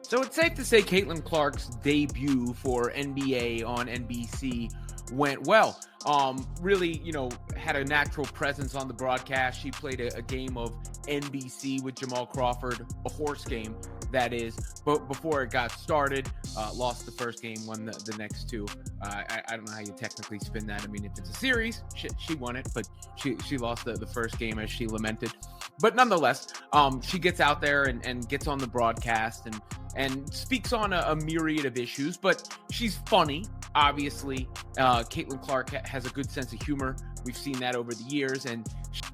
So it's safe to say Caitlin Clark's debut for NBA on NBC went well. Really, had a natural presence on the broadcast. She played a game of NBC with Jamal Crawford, a horse game, that is. But before it got started, lost the first game, won the next two. I don't know how you technically spin that. I mean, if it's a series, she won it, but she lost the first game, as she lamented. But nonetheless, she gets out there and gets on the broadcast and speaks on a myriad of issues, but she's funny. Obviously, Caitlin Clark has a good sense of humor. We've seen that over the years. And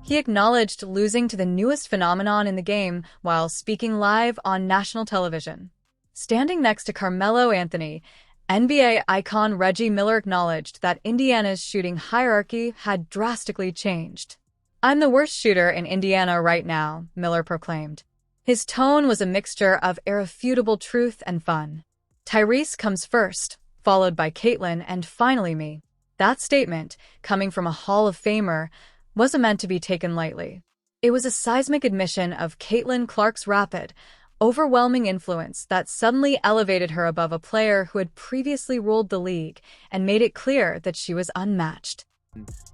he acknowledged losing to the newest phenomenon in the game while speaking live on national television. Standing next to Carmelo Anthony, NBA icon Reggie Miller acknowledged that Indiana's shooting hierarchy had drastically changed. "I'm the worst shooter in Indiana right now," Miller proclaimed. His tone was a mixture of irrefutable truth and fun. "Tyrese comes first, followed by Caitlin, and finally me." That statement, coming from a Hall of Famer, wasn't meant to be taken lightly. It was a seismic admission of Caitlin Clark's rapid, overwhelming influence that suddenly elevated her above a player who had previously ruled the league and made it clear that she was unmatched.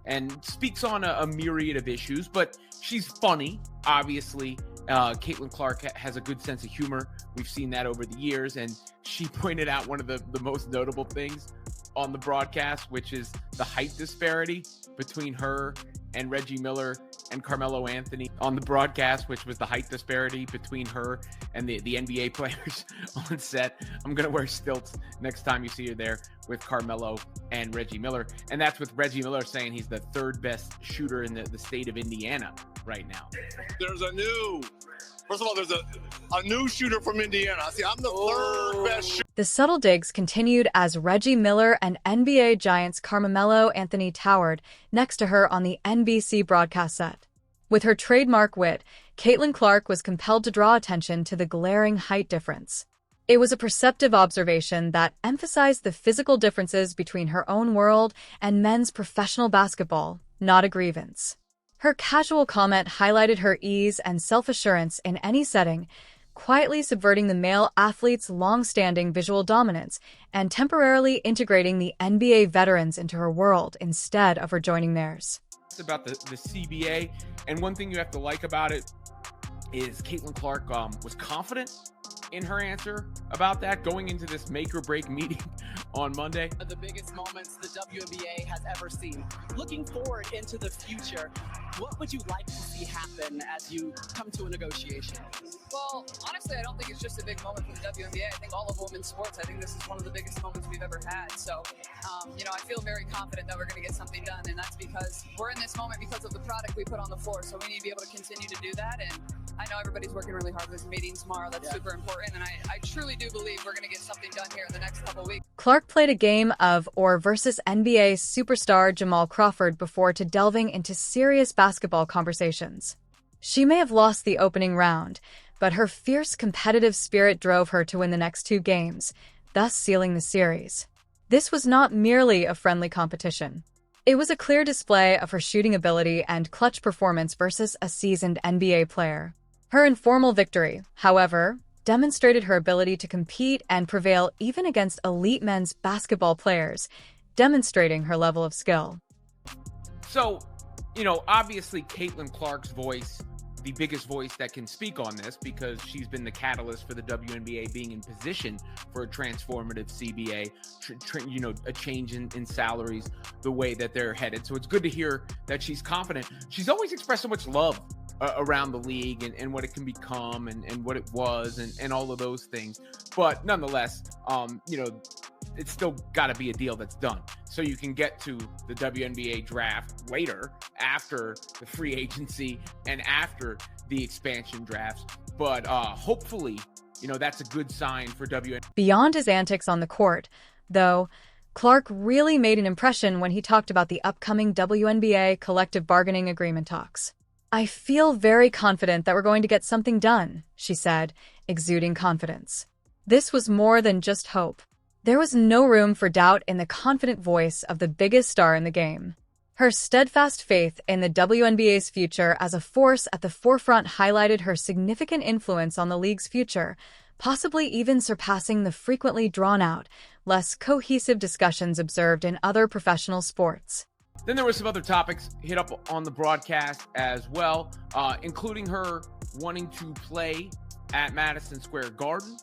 And speaks on a myriad of issues, but she's funny. Obviously, Caitlin Clark has a good sense of humor. We've seen that over the years, and she pointed out one of the most notable things on the broadcast, which is the height disparity between her and Reggie Miller and Carmelo Anthony on the broadcast, which was the height disparity between her and the NBA players on set. I'm going to wear stilts next time you see her there with Carmelo and Reggie Miller. And that's with Reggie Miller saying he's the third best shooter in the state of Indiana right now. First of all, there's a new shooter from Indiana. See, I'm the third best shooter. The subtle digs continued as Reggie Miller and NBA Giants Carmelo Anthony towered next to her on the NBC broadcast set. With her trademark wit, Caitlin Clark was compelled to draw attention to the glaring height difference. It was a perceptive observation that emphasized the physical differences between her own world and men's professional basketball, not a grievance. Her casual comment highlighted her ease and self-assurance in any setting, quietly subverting the male athlete's long-standing visual dominance and temporarily integrating the NBA veterans into her world instead of rejoining theirs. It's about the CBA, and one thing you have to like about it is Caitlin Clark was confident in her answer about that going into this make or break meeting on Monday. The biggest moments the WNBA has ever seen. Looking forward into the future, what would you like to see happen as you come to a negotiation? Well, honestly, I don't think it's just a big moment for the WNBA. I think all of women's sports, I think this is one of the biggest moments we've ever had. So, I feel very confident that we're going to get something done, and that's because we're in this moment because of the product we put on the floor. So we need to be able to continue to do that, and I know everybody's working really hard for this meeting tomorrow. That's super important, and I truly do believe we're going to get something done here in the next couple of weeks. Clark played a game of or versus NBA superstar Jamal Crawford before to delving into serious basketball conversations. She may have lost the opening round, but her fierce competitive spirit drove her to win the next two games, thus sealing the series. This was not merely a friendly competition. It was a clear display of her shooting ability and clutch performance versus a seasoned NBA player. Her informal victory, however, demonstrated her ability to compete and prevail even against elite men's basketball players, demonstrating her level of skill. So, obviously Caitlin Clark's voice, the biggest voice that can speak on this, because she's been the catalyst for the WNBA being in position for a transformative CBA, a change in salaries, the way that they're headed. So it's good to hear that she's confident. She's always expressed so much love around the league and what it can become and what it was and all of those things. But nonetheless, it's still got to be a deal that's done. So you can get to the WNBA draft later, after the free agency and after the expansion drafts. But hopefully, that's a good sign for WNBA. Beyond his antics on the court, though, Clark really made an impression when he talked about the upcoming WNBA collective bargaining agreement talks. "I feel very confident that we're going to get something done," she said, exuding confidence. This was more than just hope. There was no room for doubt in the confident voice of the biggest star in the game. Her steadfast faith in the WNBA's future as a force at the forefront highlighted her significant influence on the league's future, possibly even surpassing the frequently drawn-out, less cohesive discussions observed in other professional sports. Then there were some other topics hit up on the broadcast as well, including her wanting to play at Madison Square Garden.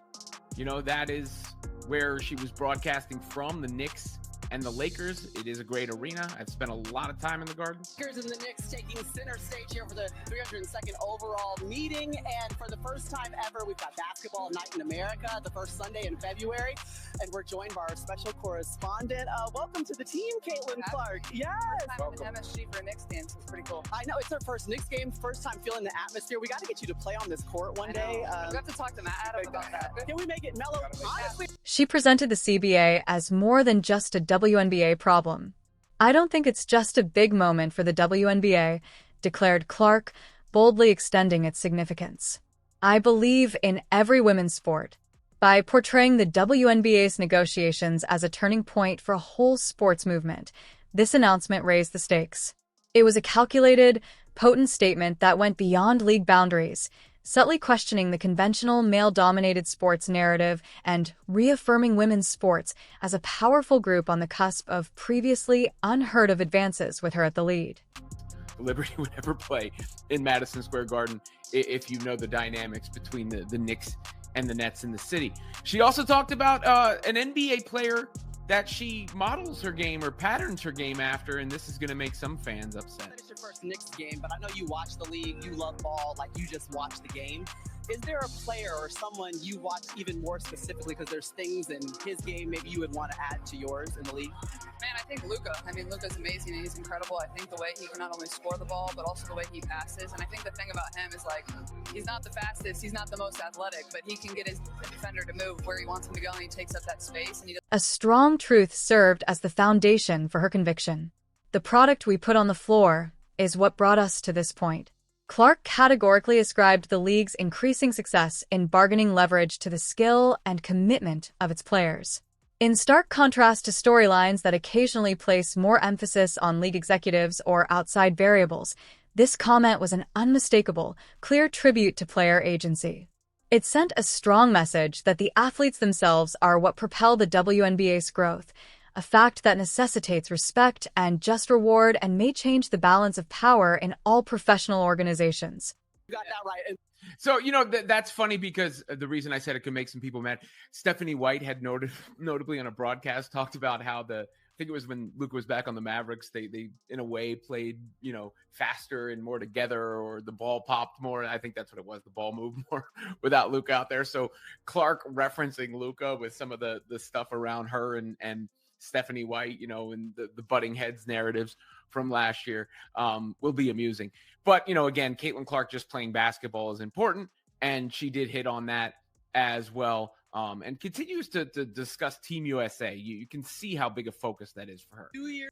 You know, that is where she was broadcasting from, the Knicks and the Lakers. It is a great arena. I've spent a lot of time in the Garden. Lakers and the Knicks taking center stage here for the 302nd overall meeting. And for the first time ever, we've got basketball night in America, the first Sunday in February. And we're joined by our special correspondent. Welcome to the team, Caitlin Clark. Yes. First time in MSG for a Knicks game, so it's pretty cool. I know, it's her first Knicks game, first time feeling the atmosphere. We got to get you to play on this court one day. We have to talk to Adam about that. Can we make it mellow? Honestly, She presented the CBA as more than just a WNBA problem. "I don't think it's just a big moment for the WNBA," declared Clark, boldly extending its significance. "I believe in every women's sport." By portraying the WNBA's negotiations as a turning point for a whole sports movement, this announcement raised the stakes. It was a calculated, potent statement that went beyond league boundaries, subtly questioning the conventional male-dominated sports narrative and reaffirming women's sports as a powerful group on the cusp of previously unheard-of advances with her at the lead. Liberty would never play in Madison Square Garden if you know the dynamics between the Knicks and the Nets in the city. She also talked about an NBA player that she models her game or patterns her game after, and this is going to make some fans upset. it's your first Knicks game, but I know you watch the league, you love ball, like you just watch the game. Is there a player or someone you watch even more specifically because there's things in his game maybe you would want to add to yours in the league? Man, I think Luka. I mean, Luka's amazing and he's incredible. I think the way he can not only score the ball, but also the way he passes. And I think the thing about him is, like, he's not the fastest, he's not the most athletic, but he can get his defender to move where he wants him to go, and he takes up that space. And he A strong truth served as the foundation for her conviction. "The product we put on the floor is what brought us to this point." Clark categorically ascribed the league's increasing success in bargaining leverage to the skill and commitment of its players. In stark contrast to storylines that occasionally place more emphasis on league executives or outside variables, this comment was an unmistakable, clear tribute to player agency. It sent a strong message that the athletes themselves are what propel the WNBA's growth, a fact that necessitates respect and just reward and may change the balance of power in all professional organizations. You got that right. So, you know, that's funny because the reason I said it could make some people mad, Stephanie White had notably on a broadcast talked about how I think it was when Luka was back on the Mavericks, they in a way played, you know, faster and more together, or the ball popped more. I think that's what it was. The ball moved more without Luka out there. So Clark referencing Luka with some of the stuff around her and Stephanie White, you know, and the butting heads narratives from last year will be amusing. But, you know, again, Caitlin Clark just playing basketball is important, and she did hit on that as well, and continues to discuss Team USA. You can see how big a focus that is for her.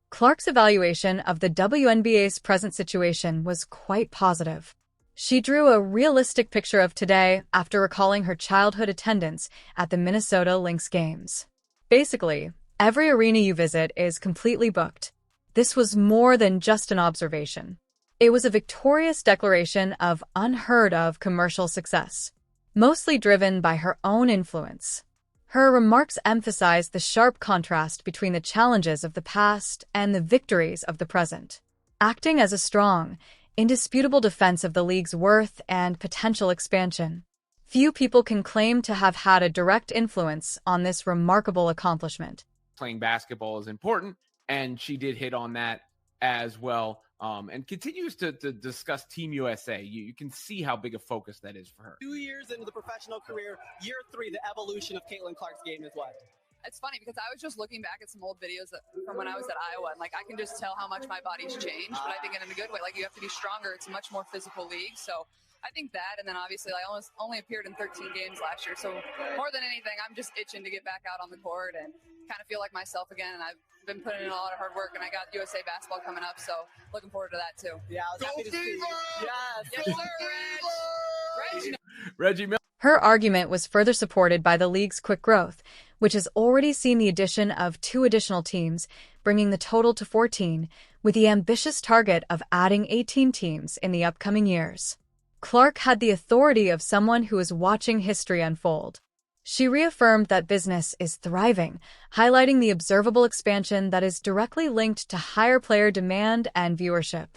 Clark's evaluation of the WNBA's present situation was quite positive. She drew a realistic picture of today after recalling her childhood attendance at the Minnesota Lynx games. Basically, every arena you visit is completely booked. This was more than just an observation. It was a victorious declaration of unheard-of commercial success, mostly driven by her own influence. Her remarks emphasized the sharp contrast between the challenges of the past and the victories of the present, acting as a strong, indisputable defense of the league's worth and potential expansion. Few people can claim to have had a direct influence on this remarkable accomplishment. Playing basketball is important, and she did hit on that as well, and continues to discuss Team USA. You can see how big a focus that is for her. 2 years into the professional career, year 3, the evolution of Caitlin Clark's game is what? It's funny because I was just looking back at some old videos from when I was at Iowa, and, like, I can just tell how much my body's changed, but I think in a good way. Like, you have to be stronger. It's a much more physical league, so I think that, and then obviously I almost only appeared in 13 games last year, so more than anything, I'm just itching to get back out on the court and kind of feel like myself again, and I've been putting in a lot of hard work, and I got USA basketball coming up, so looking forward to that too. Yeah, I was happy to see. Yes, sir, Reg. Reggie Miller. Her argument was further supported by the league's quick growth, which has already seen the addition of 2 additional teams, bringing the total to 14, with the ambitious target of adding 18 teams in the upcoming years. Clark had the authority of someone who is watching history unfold. She reaffirmed that business is thriving, highlighting the observable expansion that is directly linked to higher player demand and viewership.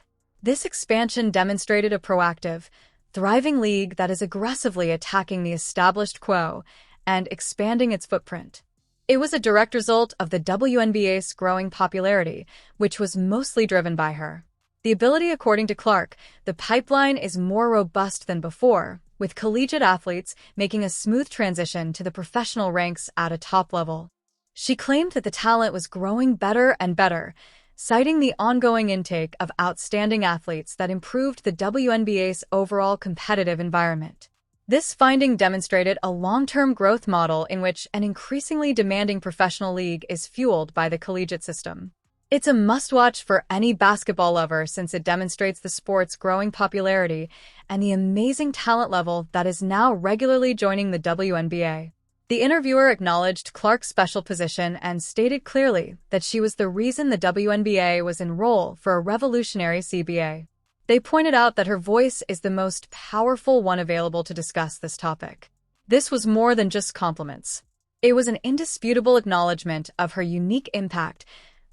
This expansion demonstrated a proactive, thriving league that is aggressively attacking the established quo and expanding its footprint. It was a direct result of the WNBA's growing popularity, which was mostly driven by her. The ability, according to Clark, the pipeline is more robust than before, with collegiate athletes making a smooth transition to the professional ranks at a top level. She claimed that the talent was growing better and better, citing the ongoing intake of outstanding athletes that improved the WNBA's overall competitive environment. This finding demonstrated a long-term growth model in which an increasingly demanding professional league is fueled by the collegiate system. It's a must-watch for any basketball lover since it demonstrates the sport's growing popularity and the amazing talent level that is now regularly joining the WNBA. The interviewer acknowledged Clark's special position and stated clearly that she was the reason the WNBA was in role for a revolutionary CBA. They pointed out that her voice is the most powerful one available to discuss this topic. This was more than just compliments. It was an indisputable acknowledgement of her unique impact,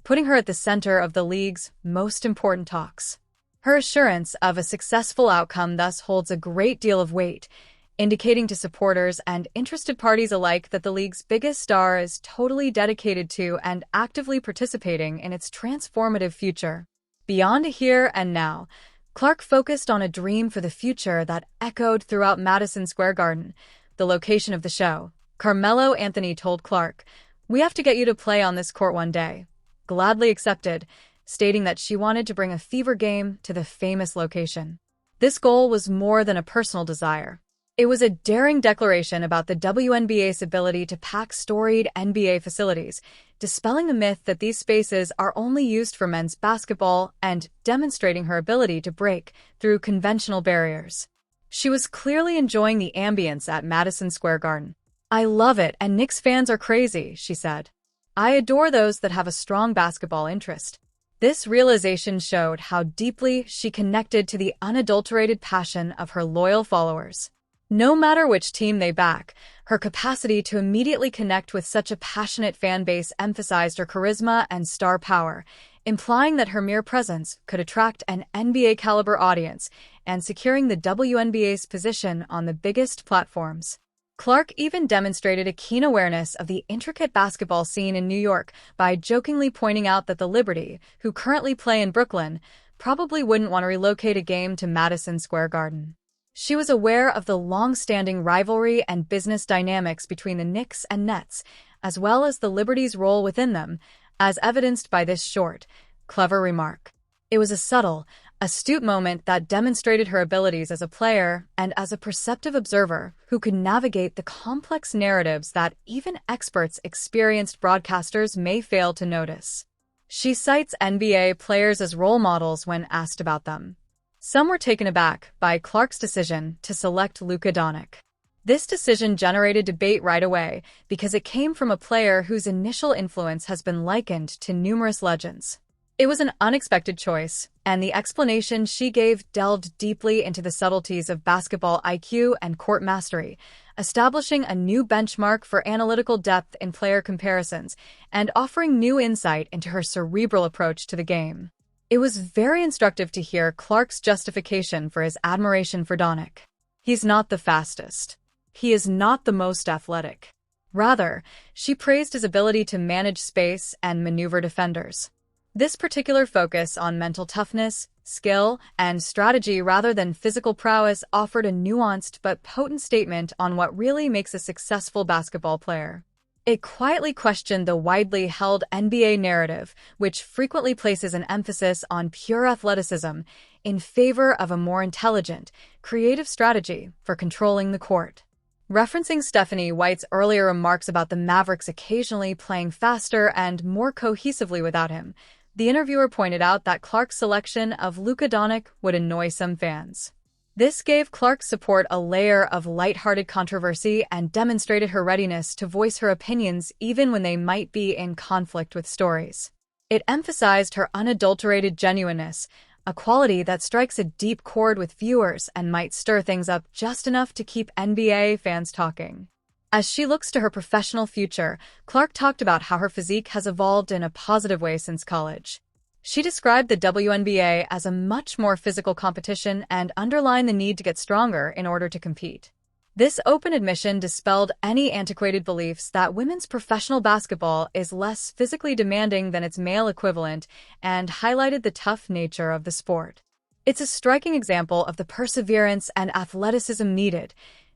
putting her at the center of the league's most important talks. Her assurance of a successful outcome thus holds a great deal of weight, indicating to supporters and interested parties alike that the league's biggest star is totally dedicated to and actively participating in its transformative future. Beyond a here and now, Clark focused on a dream for the future that echoed throughout Madison Square Garden, the location of the show. Carmelo Anthony told Clark, "We have to get you to play on this court one day." Gladly accepted, stating that she wanted to bring a fever game to the famous location. This goal was more than a personal desire. It was a daring declaration about the WNBA's ability to pack storied NBA facilities, dispelling the myth that these spaces are only used for men's basketball and demonstrating her ability to break through conventional barriers. She was clearly enjoying the ambience at Madison Square Garden. "I love it, and Knicks fans are crazy," she said. "I adore those that have a strong basketball interest." This realization showed how deeply she connected to the unadulterated passion of her loyal followers. No matter which team they back, her capacity to immediately connect with such a passionate fan base emphasized her charisma and star power, implying that her mere presence could attract an NBA-caliber audience and securing the WNBA's position on the biggest platforms. Clark even demonstrated a keen awareness of the intricate basketball scene in New York by jokingly pointing out that the Liberty, who currently play in Brooklyn, probably wouldn't want to relocate a game to Madison Square Garden. She was aware of the long-standing rivalry and business dynamics between the Knicks and Nets, as well as the Liberty's role within them, as evidenced by this short, clever remark. It was a subtle, astute moment that demonstrated her abilities as a player and as a perceptive observer who could navigate the complex narratives that even experienced broadcasters may fail to notice. She cites NBA players as role models when asked about them. Some were taken aback by Clark's decision to select Luka Doncic. This decision generated debate right away because it came from a player whose initial influence has been likened to numerous legends. It was an unexpected choice, and the explanation she gave delved deeply into the subtleties of basketball IQ and court mastery, establishing a new benchmark for analytical depth in player comparisons and offering new insight into her cerebral approach to the game. It was very instructive to hear Clark's justification for his admiration for Doncic. He's not the fastest. He is not the most athletic. Rather, she praised his ability to manage space and maneuver defenders. This particular focus on mental toughness, skill, and strategy rather than physical prowess offered a nuanced but potent statement on what really makes a successful basketball player. It quietly questioned the widely held NBA narrative, which frequently places an emphasis on pure athleticism in favor of a more intelligent, creative strategy for controlling the court. Referencing Stephanie White's earlier remarks about the Mavericks occasionally playing faster and more cohesively without him, the interviewer pointed out that Clark's selection of Luka Doncic would annoy some fans. This gave Clark's support a layer of lighthearted controversy and demonstrated her readiness to voice her opinions even when they might be in conflict with stories. It emphasized her unadulterated genuineness, a quality that strikes a deep chord with viewers and might stir things up just enough to keep NBA fans talking. As she looks to her professional future, Clark talked about how her physique has evolved in a positive way since college. She described the WNBA as a much more physical competition and underlined the need to get stronger in order to compete. This open admission dispelled any antiquated beliefs that women's professional basketball is less physically demanding than its male equivalent and highlighted the tough nature of the sport. It's a striking example of the perseverance and athleticism needed,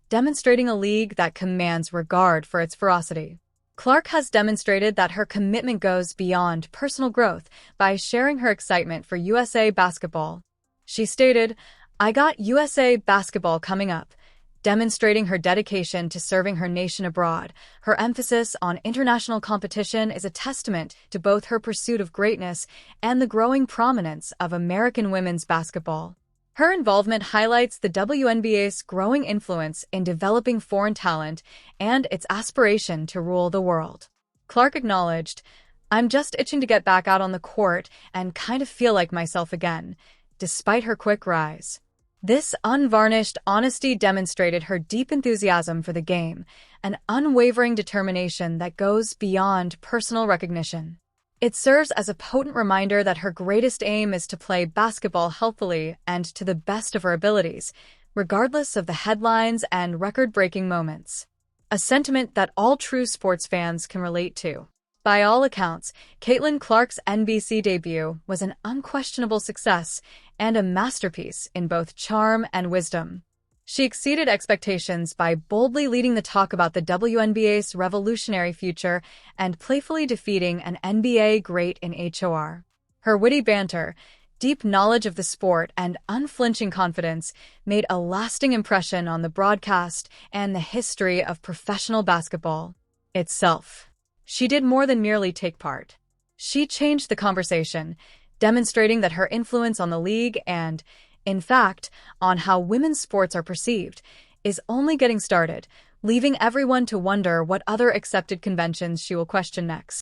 demonstrating a league that commands regard for its ferocity. Clark has demonstrated that her commitment goes beyond personal growth by sharing her excitement for USA basketball. She stated, "I got USA basketball coming up," demonstrating her dedication to serving her nation abroad. Her emphasis on international competition is a testament to both her pursuit of greatness and the growing prominence of American women's basketball. Her involvement highlights the WNBA's growing influence in developing foreign talent and its aspiration to rule the world. Clark acknowledged, "I'm just itching to get back out on the court and kind of feel like myself again," despite her quick rise. This unvarnished honesty demonstrated her deep enthusiasm for the game, an unwavering determination that goes beyond personal recognition. It serves as a potent reminder that her greatest aim is to play basketball healthily and to the best of her abilities, regardless of the headlines and record-breaking moments. A sentiment that all true sports fans can relate to. By all accounts, Caitlin Clark's NBC debut was an unquestionable success and a masterpiece in both charm and wisdom. She exceeded expectations by boldly leading the talk about the WNBA's revolutionary future and playfully defeating an NBA great in HOR. Her witty banter, deep knowledge of the sport, and unflinching confidence made a lasting impression on the broadcast and the history of professional basketball itself. She did more than merely take part. She changed the conversation, demonstrating that her influence on the league and, in fact, on how women's sports are perceived, is only getting started, leaving everyone to wonder what other accepted conventions she will question next.